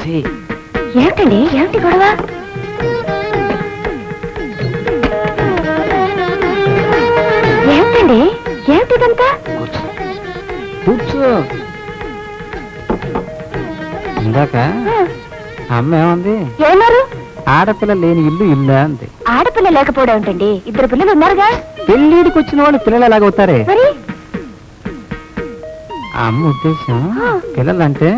ఏమిటండి ఏమిటి గొడవ? ఏమిటండి ఏమిటిదంతా? కూర్చో. ఇందాక అమ్మ ఏమంది? ఏమన్నారు? ఆడపిల్ల లేని ఇల్లు ఇల్లా అంది. ఆడపిల్ల లేకపోవడం ఏంటండి? ఇద్దరు పిల్లలు ఉన్నారుగా. పెళ్ళిడికి వచ్చిన వాళ్ళు పిల్లలు ఎలాగవుతారే? మరి ఆ అమ్మ ఉద్దేశం పిల్లలంటే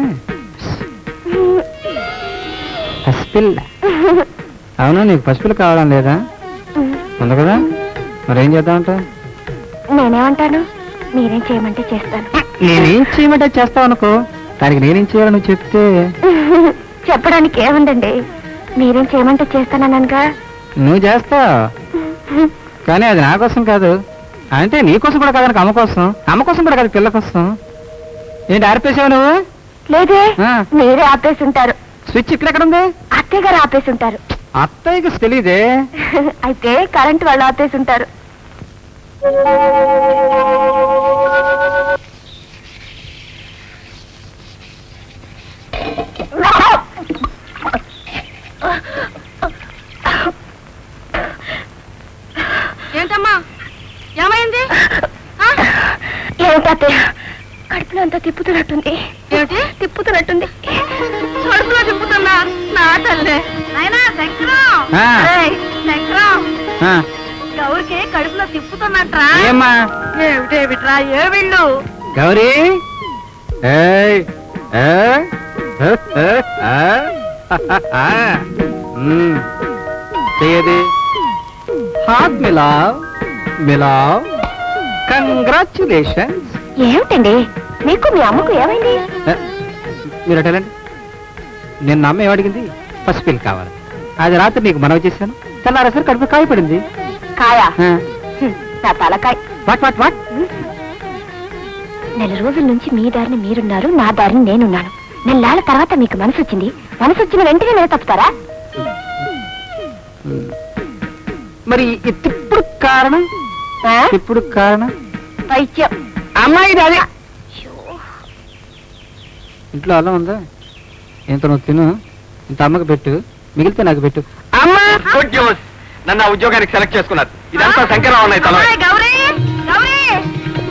పసిపిల్ల. అవును, నీకు పసిపిల్ల కావడం లేదా? ఉంది కదా, మరేం చేద్దామంట? నేనేమంటాను? మీరేం చేయమంటే చేస్తాను. నేనేం చేయమంటే చేస్తావు అనుకో, దానికి నేనేం చేయాలో నువ్వు చెప్తే. చెప్పడానికి ఏముందండి, మీరేం చేయమంటే చేస్తానన్నానుగా. నువ్వు చేస్తావు, కానీ అది నా కోసం కాదు. అంటే నీ కోసం కూడా కాదు, అమ్మ కోసం. అమ్మ కోసం కూడా కాదు, పిల్ల కోసం. ఏంటి ఆర్పేసావు నువ్వు? లేదే, మీరే ఆపేసి ఉంటారు. స్విచ్ ఇక్కడెక్కడ ఉంది? అత్తయ్య గారు ఆపేసి ఉంటారు. అత్తయ్యకి తెలీదే. అయితే కరెంట్ వాళ్ళు ఆపేసి ఉంటారు. ఏంటమ్మా, ఏమైంది? ఏమిటత్తయ్య, కడుపులో అంతా తిప్పుతున్నట్టుంది. ఏమిటి తిప్పుతున్నట్టుంది? కడుపులో తిప్పుతున్నా? నా తల్లే నాయనా శంకరం, ఆ. ఏయ్, శంకరం, ఆ, గౌరికి కడుపులో తిప్పుతున్నట్రా? ఏమ్మా ఏమిటేమిట్రా, ఏ వీళ్ళు? గౌరీ? ఏయ్, ఏ? చేయది హాత్ మిలావ్ మిలావ్. కంగ్రాచులేషన్స్. ఏమిటండి మీకు మీ అమ్మకు ఏమైంది? మీరు అటేలండి. నేను అమ్మ ఏమడిగింది? పసిపిల్ల కావాలి. అది రాత్రి నీకు మనవి చేశాను, తెల్లారేసరి కడుపు కాయ పడింది. కాయా? నా తలకాయ. What what what? నెల రోజుల నుంచి మీ దారిని మీరున్నారు, నా దారిని నేనున్నాను. నెల్లాళ్ళ తర్వాత మీకు మనసు వచ్చింది. మనసు వచ్చిన వెంటనే నేను తప్పుతారా? మరి ఇప్పుడు కారణం? ఇప్పుడు కారణం పైత్యం. అమ్మాయి అది. ఇంట్లో అల్లం ఉందా? ఇంత నువ్వు తిను, ఇంత అమ్మకి పెట్టు, మిగిలితే నాకు పెట్టు. అమ్మా, గుడ్ న్యూస్. నన్ను ఆ ఉద్యోగానికి సెలెక్ట్ చేసుకున్నారు. ఇదంతా శంకరరావు ఉన్నాయి తల. అమ్మాయి గౌరీ, గౌరీ,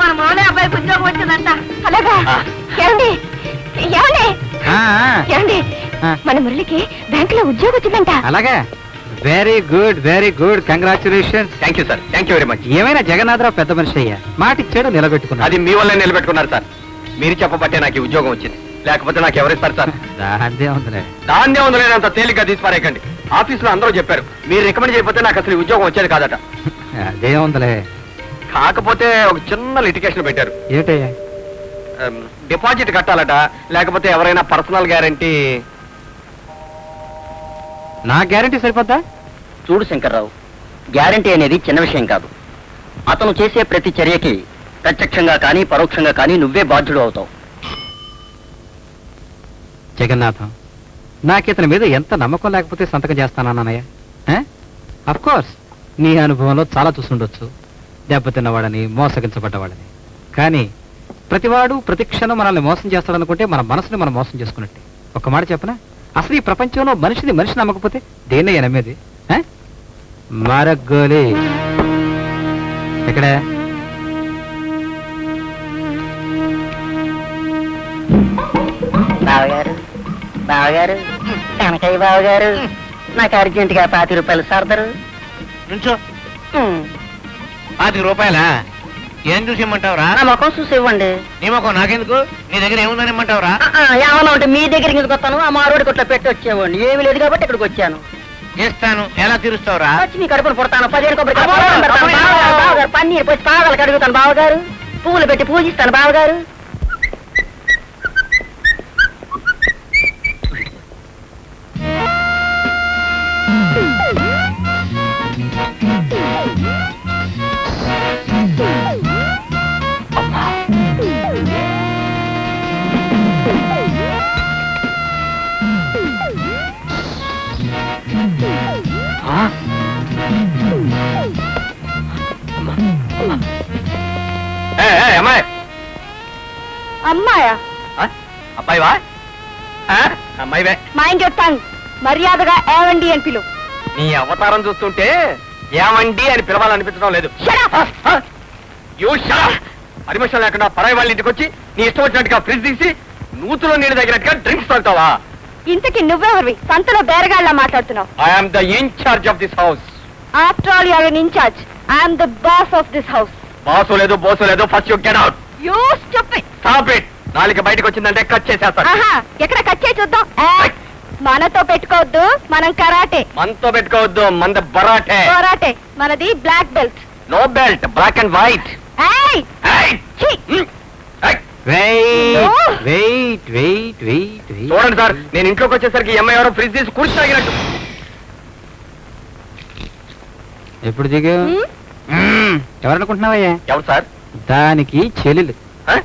మన మౌలే అబ్బాయికి ఉద్యోగం వచ్చిందంట. అలాగా? ఏమండి ఏమండి ఆ, ఏమండి, ఆ. మన మురళికి బ్యాంకులో ఉద్యోగం వచ్చిందంట. అలాగే. Very good, very good. Congratulations. Thank you sir, thank you very much. ఏమైనా జగన్నాథరావు పెద్ద మనిషి అయ్యా, మాట ఇచ్చాడు, నిలబెట్టుకున్నాడు. అది మీ వల్లే నిలబెట్టుకున్నారు సార్. మీరు చెప్పబట్టే నాకు ఈ ఉద్యోగం వచ్చింది, లేకపోతే నాకు ఎవరిస్తారు సార్? అదే ఉందిలే. దాన్నే ఉందలేనంత తేలిగ్గా తీసి పారేయకండి. ఆఫీసులో అందరూ చెప్పారు, మీరు రికమెండ్ చేయకపోతే నాకు అసలు ఈ ఉద్యోగం వచ్చేది కాదట. అదే ఉందిలే. కాకపోతే ఒక చిన్న లిటికేషన్ పెట్టారు. ఏమిటయ్యా? డిపాజిట్ కట్టాలట, లేకపోతే ఎవరైనా పర్సనల్ గ్యారంటీ. నా గ్యారంటీ సరిపోద్దా? చూడు శంకర్రావు, గ్యారంటీ అనేది చిన్న విషయం కాదు. అతను చేసే ప్రతి చర్యకి ప్రత్యక్షంగా కానీ పరోక్షంగా కానీ నువ్వే బాధ్యుడు అవుతావు. జగన్నాథం, నాకితని మీద ఎంత నమ్మకం లేకపోతే సంతకం చేస్తానన్నయ్య. అఫ్ కోర్స్ నీ అనుభవంలో చాలా చూసుండొచ్చు, దెబ్బతిన్నవాడని, మోసగించబడ్డవాడని. కానీ ప్రతివాడు ప్రతి క్షణం మనల్ని మోసం చేస్తాడనుకుంటే మన మనసుని మనం మోసం చేసుకున్నట్టే. ఒక మాట చెప్పనా, అసలు ఈ ప్రపంచంలో మనిషి నమ్మకపోతే దేన్నయ్య నమ్మేది? మరగ్గోలి ఎక్కడ? బావగారు, బావగారు, కనకయ్య బావగారు, నాకు అర్జెంటుగా 50 రూపాయలు సర్దరు. నుంచో. 50 రూపాయలా? ఏం చూసి ఇమ్మంటావురా? నా ముఖం చూసి ఇవ్వండి. నీ ముఖం నాకెందుకు? నీ దగ్గర ఏముందని ఇమ్మంటావురా? ఏమన్నా ఉంటే మీ దగ్గరికి ఎందుకు వస్తాను? ఆ మారోడి కొట్లో పెట్టి వచ్చేవాడిని. ఏమీ లేదు కాబట్టి ఇక్కడికి వచ్చాను. ఇస్తాను. ఎలా తీరుస్తావురా? వచ్చి మీ కడుపును పుడతాను. 15 కొబ్బరి పన్నీరు పోసి పాదాలు కడుగుతాను బావగారు. పువ్వులు పెట్టి పూజిస్తాను బావగారు. అమ్మాయి అమ్మాయా? అబ్బాయివా? అమ్మాయివే. Mind your tongue. మర్యాదగా ఏవండి అని పిలు. నీ అవతారం చూస్తుంటే ఏమండి అని పిలవాలనిపించడం లేదు. Shut up! పర్మిషన్ లేకుండా పరాయి వాళ్ళ ఇంటికి వచ్చి నీ ఇష్టం వచ్చినట్టుగా ఫ్రిడ్జ్ తీసి నూతులో నీళ్ళు దగ్గరట్టుగా డ్రింక్స్ తాగుతావా? ఇంతకి నువ్వెవరివి? సంతలో బేరగాళ్ళ మాట్లాడుతున్నావు. I'm the incharge of this house. After all you're an incharge. I'm the boss of this house. Boss లేదు బోసు లేదు. First you get out. You stupid. Stop it. నాలుక బయటకు వచ్చిందంటే కట్ చేసేస్తాను. ఆహా, ఎక్కడ కట్ చేసి చూద్దాం. మనతో పెట్టుకోవద్దు, మనం కరాటే. మనతో పెట్టుకోవద్దు, మంద బరాటే. కరాటే మనది black belt. No belt, black and white. ఏయ్! ఛీ! వెయిట్ చూడండి సార్, నేను ఇంట్లోకి వచ్చేసరికి అమ్మాయి ఎవరో ఫ్రిడ్జ్ తీసి కూర్చు తాగినట్టు. ఎప్పుడు దిగా హ్మ్? ఎవరనుకుంటున్నావయ్యా? ఎవరు సార్? దానికి చెల్లెలు, ఆ?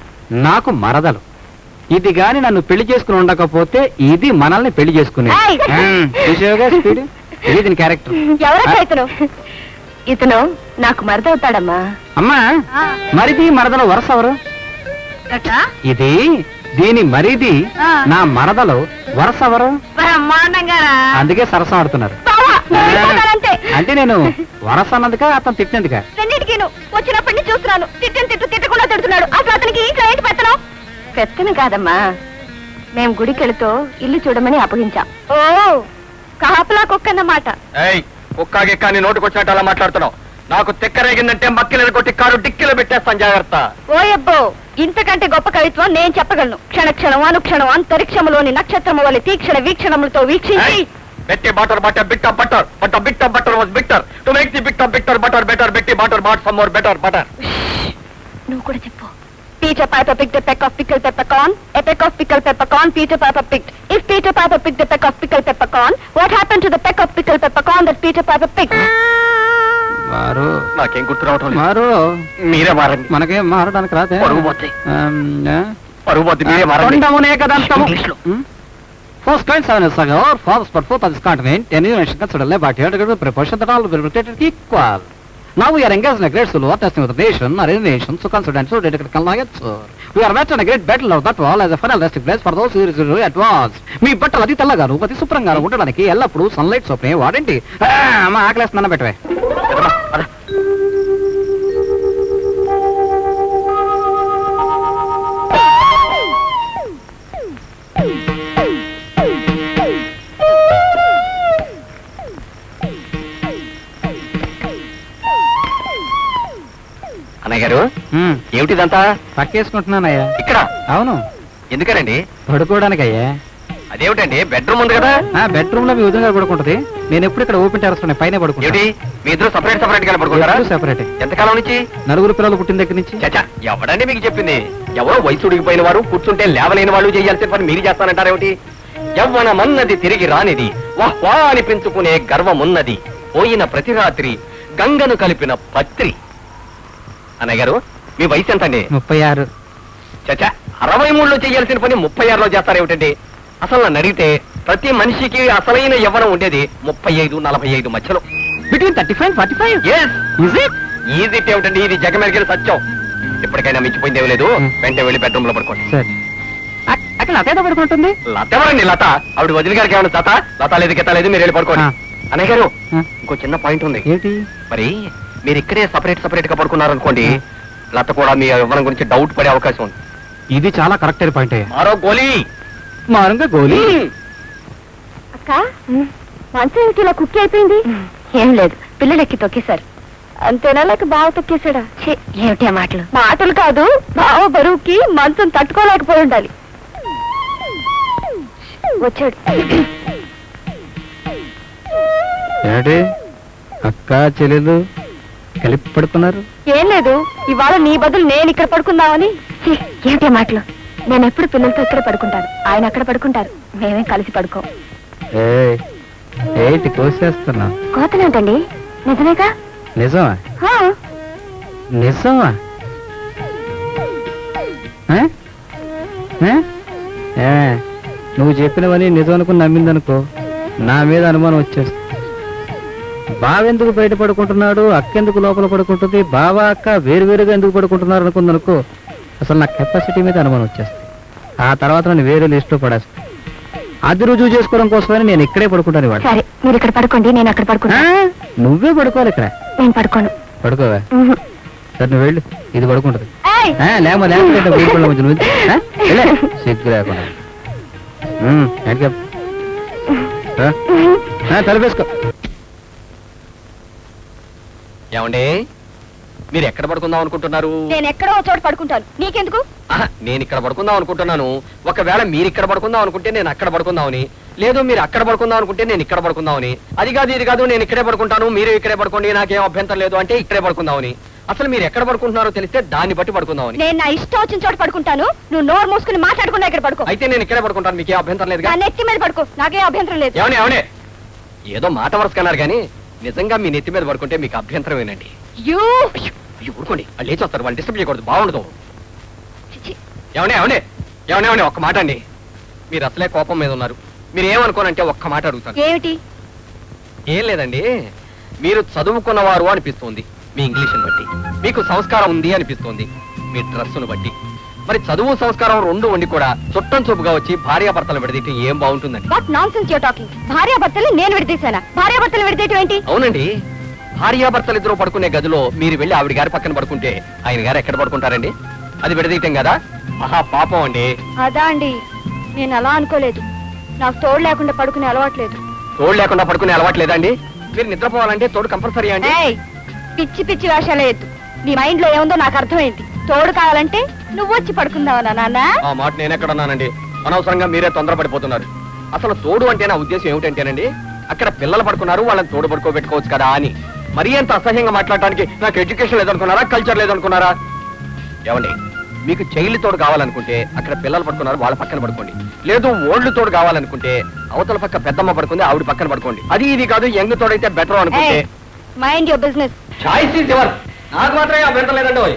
నాకు మరదలు. ఇది గాని నన్ను పెళ్లి చేసుకుని ఉండకపోతే ఇది మనల్ని పెళ్లి చేసుకునే. ఏయ్! ఇది దీని క్యారెక్టర్. ఎవరక్క ఇతను? ఇతను నాకు మరదవుతాడమ్మా. అమ్మా, మరిది మరదలు వరుస ఎవరు? ఇది దీని మరిది నా మరదలు వరుస ఎవరు? అందుకే సరసం ఆడుతున్నారు. అంటే నేను వరస అన్నందుక అతను తిట్టినందుక? రెండింటికి వచ్చినప్పటి నుంచి చూస్తున్నాను. తిట్టకుండా తిడుతున్నాడు. అసలు అతనికి ఇంట్లో ఏంటి పెత్తనం? పెత్తనం కాదమ్మా, మేము గుడికెళుతూ ఇల్లు చూడమని అప్పగించాం. ఓ, కాపలా కుక్కన్నమాట. ఏయ్, కుక్క గిక్క అని నోటుకు వచ్చినట్టు అలా మాట్లాడుతున్నావు. నాకు తెక్కరేగిందంటే మక్కిలను కొట్టి కారు డిక్కిలో పెట్టేస్తాను, జాగ్రత్త. ఓయబ్బో, ఇంతకంటే గొప్ప కవిత్వం నేను చెప్పగలను. క్షణక్షణం అనుక్షణం అంతరిక్షములోని నక్షత్రము వల్ల తీక్షణ వీక్షణములతో వీక్షించి Betty butter, but a bit of butter. But a bit of butter was bitter. To make the bit of bitter butter better, Betty butter bought some more better butter. నువ్వు కూడా చెప్పు. Peter Piper picked a peck of pickled peppercorn. A peck of pickled peppercorn Peter Piper picked. If Peter Piper picked a peck of pickled peppercorn, what happened to the peck of pickled peppercorn that Peter Piper picked? మారు నాకేం గుర్తు రావటం లేదు. మారు, మీరే మారండి. మనకేం మారడానికి రాదే. పరుగు పోతే మీరే మారండి. కొండమునే కదంతము. First kind 7 years ago, our fathers put forth on this continent, a new nation considered about here to get the proportion that all will be treated equal. Now we are engaged in a great civil war testing with the nation, or any nation, so considered and so dedicated alliance. We are met in a great battle of that wall as a final resting place for those who are advanced. మీ బట్టలు అతి తెల్లగాను అతి శుభ్రంగాను ఉండడానికి ఎల్లప్పుడూ sunlight సోప్నే వాడండి. అమ్మ ఆకలేస్తున్నా పెట్టవే. అన్నయ్య గారు, ఏమిటిదంతా? పక్కేసుకుంటున్నానయ్యా. ఇక్కడ? అవును. ఎందుకనండి? పడుకోవడానికయ్యా. అదేమిటండి, బెడ్రూమ్ ఉంది కదా? బెడ్రూమ్ లో మీ ఉదయంగా పడుకుంటది. నేను ఎప్పుడు ఇక్కడ ఓపెన్ టెరస్ లో పైన పడుకుంటా. ఏమిటి, మీ ఇద్దరు సపరేట్ సపరేట్ గా పడుకుంటారా? సెపరేట్. ఎంతకాలం నుంచి? నలుగురు పిల్లలు పుట్టిన దగ్గర నుంచి. చచ్చా, ఎవడండి మీకు చెప్పింది? ఎవరో వయసు ఉడిగిపోయిన వారు, కూర్చుంటే లేవలేని వాళ్ళు చేయాల్సిన పని మీరు చేస్తానంటారేమిటి? యవ్వనమన్నది తిరిగి రానిది, వహ్వా అనిపించుకునే గర్వమున్నది, పోయిన ప్రతి రాత్రి గంగను కలిపిన పత్రి. అన్నయ్య గారు, మీ వయసు ఎంతండి? 36. చచ్చా, 63లో చేయాల్సిన పని 36లో చేస్తారేమిటండి? అసలు నన్ను అడిగితే ప్రతి మనిషికి అసలైన యవ్వనం ఉండేది 35-45 మధ్యలో. బిట్వీన్ 35-45. ఈజీ ఏమిటండి, ఇది జగమెరిగిన సత్యం. ఇప్పటికైనా మించిపోయిందేమీ లేదు. వెంటనే వెళ్ళి బెడ్రూమ్ లో పడుకోండి. సరే. అక్కడ లత పడుకుంటుంది. లత ఎవరండి? లత ఆవిడ వదిలి గారికి ఏమైనా లత లత లేదు గీత లేదు, మీరు వెళ్ళి పడుకోండి. అన్నయ్య గారు, ఇంకో చిన్న పాయింట్ ఉంది. ఏంటి? మరి మీరు ఇక్కడే సపరేట్ సపరేట్ గా పడుకున్నారనుకోండి, లత కూడా మీ యవ్వనం గురించి డౌట్ పడే అవకాశం ఉంది. ఇది చాలా కరెక్ట్ అయిన పాయింట్. మారో గోలీ మారంగా గోలీ. అక్క, మంచం ఏమిటి ఇలా కుక్కి అయిపోయింది? ఏం లేదు, పిల్లలెక్కి తొక్కేశారు. అంతేనా, లేక బావ తొక్కేశాడా? ఏమిటి మాటలు? మాటలు కాదు, బావ బరువుకి మంచం తట్టుకోలేకపోయి ఉండాలి. వచ్చాడు. ఏంటి అక్క చెల్లెలు కలిపి పడుకున్నారు? ఏం లేదు, ఇవాళ నీ బదులు నేను ఇక్కడ పడుకుందామని. ఏమిటి మాటలు? నేను ఎప్పుడు పిల్లలతో ఇక్కడ పడుకుంటాను, ఆయన అక్కడ పడుకుంటారు. మేమే కలిసి పడుకో. ఏంటి కోసేస్తున్నా? కోతనేంటండి, నిజమేగా? నిజమా? నిజమా? నువ్వు చెప్పినవని నిజం అనుకుని నమ్మిందనుకో, నా మీద అనుమానం వచ్చేస్తుంది. బావెందుకు బయట పడుకుంటున్నాడు, అక్కెందుకు లోపల పడుకుంటుంది, బావ అక్క వేరువేరుగా ఎందుకు పడుకుంటున్నారు అనుకుందనుకో, అసలు నా కెపాసిటీ మీద అనుమానం వచ్చేస్తుంది. ఆ తర్వాత నన్ను వేరే లిస్టులో పడేస్తాను. అది రుజువు చేసుకోవడం కోసమని నేను ఇక్కడే పడుకుంటాను ఇవాళ సరే మీరు ఇక్కడ పడుకోండి, నేను అక్కడ పడుకుంటా. నువ్వే పడుకోవాలి ఇక్కడ. నేను పడుకోను. పడుకోవా? ఉహు. సరే నువ్వు వెళ్ళు, ఇది పడుకుంటది. ఏయ్! లేకపోతే సిగ్గు లేకుండా తలపేసుకో. ఏమండి మీరు ఎక్కడ పడుకుందాం అనుకుంటున్నారు? నేను ఎక్కడో ఒక చోట పడుకుంటాను, నీకెందుకు? ఆహా, నేను ఇక్కడ పడుకుందాం అనుకుంటున్నాను. ఒకవేళ మీరు ఇక్కడ పడుకుందాం అనుకుంటే నేను అక్కడ పడుకుందామని, లేదు మీరు అక్కడ పడుకుందాం అనుకుంటే నేను ఇక్కడ పడుకుందామని, అది కాదు ఇది కాదు నేను ఇక్కడే పడుకుంటాను మీరు ఇక్కడే పడుకోండి నాకేం అభ్యంతరం లేదు అంటే ఇక్కడే పడుకుందామని. అసలు మీరు ఎక్కడ పడుకుంటున్నారో తెలిస్తే దాన్ని బట్టి పడుకుందామని. నేను నా ఇష్టం వచ్చిన చోట పడుకుంటాను, నువ్వు నోరు మూసుకుని మాట్లాడకుండా ఇక్కడ పడుకో. అయితే నేను ఇక్కడే పడుకుంటాను, మీకేం అభ్యంతరం లేదు. నా నెత్తి మీద పడుకో, నాకేం అభ్యంతరం లేదు. ఏమని ఏమని ఏదో మాట వరుసకన్నారు కానీ నిజంగా మీ నెత్తి మీద పడుకుంటే మీకు అభ్యంతరమేనండి. యూ! అయ్యో అయ్యో ఊరుకోండి, వాళ్ళు లేచి వస్తారు, వాళ్ళు డిస్టర్బ్ చేయకూడదు, బాగుండదు. చిచి. ఏమనే ఏమనే ఏమనే ఏమనే ఒక్క మాట అండి, మీరు అసలే కోపం మీద ఉన్నారు. మీరు ఏమనుకోనంటే ఒక్క మాట అడుగుతాను. ఏమిటి? ఏం లేదండి, మీరు చదువుకున్నవారు అనిపిస్తోంది మీ ఇంగ్లీష్ని బట్టి, మీకు సంస్కారం ఉంది అనిపిస్తోంది మీ డ్రెస్సును బట్టి. మరి చదువు సంస్కారం రెండు ఉండి కూడా చుట్టం చూపుగా వచ్చి భార్యాభర్తలు విడదీయటం ఏం బాగుంటుందండి? What nonsense you are talking? భార్యాభర్తల్ని నేను విడదీశానా? భార్యాభర్తలు విడదీయటం ఏంటి? అవునండి, భార్యాభర్తలు ఇద్దరు పడుకునే గదిలో మీరు వెళ్ళి ఆవిడ గారి పక్కన పడుకుంటే ఆయన గారు ఎక్కడ పడుకుంటారండి? అది విడదీయటం కదా? మహా పాపం అండి. అదా అండి, నేను అలా అనుకోలేదు. నాకు తోడు లేకుండా పడుకునే అలవాట్లేదు. తోడు లేకుండా పడుకునే అలవాటు లేదండి? మీరు నిద్రపోవాలంటే తోడు కంపల్సరీ అండి. ఏయ్, పిచ్చి పిచ్చి వేషాలే ఎద్దు. నీ మైండ్ లో ఏముందో నాకు అర్థమైంది. తోడు కావాలంటే నువ్వు వచ్చి పడుకుందావనా నాన్న? ఆ మాట నేనెక్కడున్నానండి, అనవసరంగా మీరే తొందరపడిపోతున్నారు. అసలు తోడు అంటే నా ఉద్దేశం ఏమిటంటేనండి, అక్కడ పిల్లలు పడుకున్నారు వాళ్ళని తోడు పడుకోబెట్టుకోవచ్చు కదా అని. మరీ అంత అసహ్యంగా మాట్లాడటానికి నాకు ఎడ్యుకేషన్ లేదనుకున్నారా, కల్చర్ లేదనుకున్నారా? ఏమండి, మీకు చైల్డ్ తోడు కావాలనుకుంటే అక్కడ పిల్లలు పడుకున్నారు వాళ్ళ పక్కన పడుకోండి. లేదు ఓల్డ్ తోడు కావాలనుకుంటే అవతల పక్క పెద్దమ్మ పడుకుంది ఆవిడ పక్కన పడుకోండి. అది ఇది కాదు యంగ్ తోడైతే బెటర్ అనుకుంటే mind your business. Choice is your. నాకు మాత్రమే అభ్యంతరం లేదండి.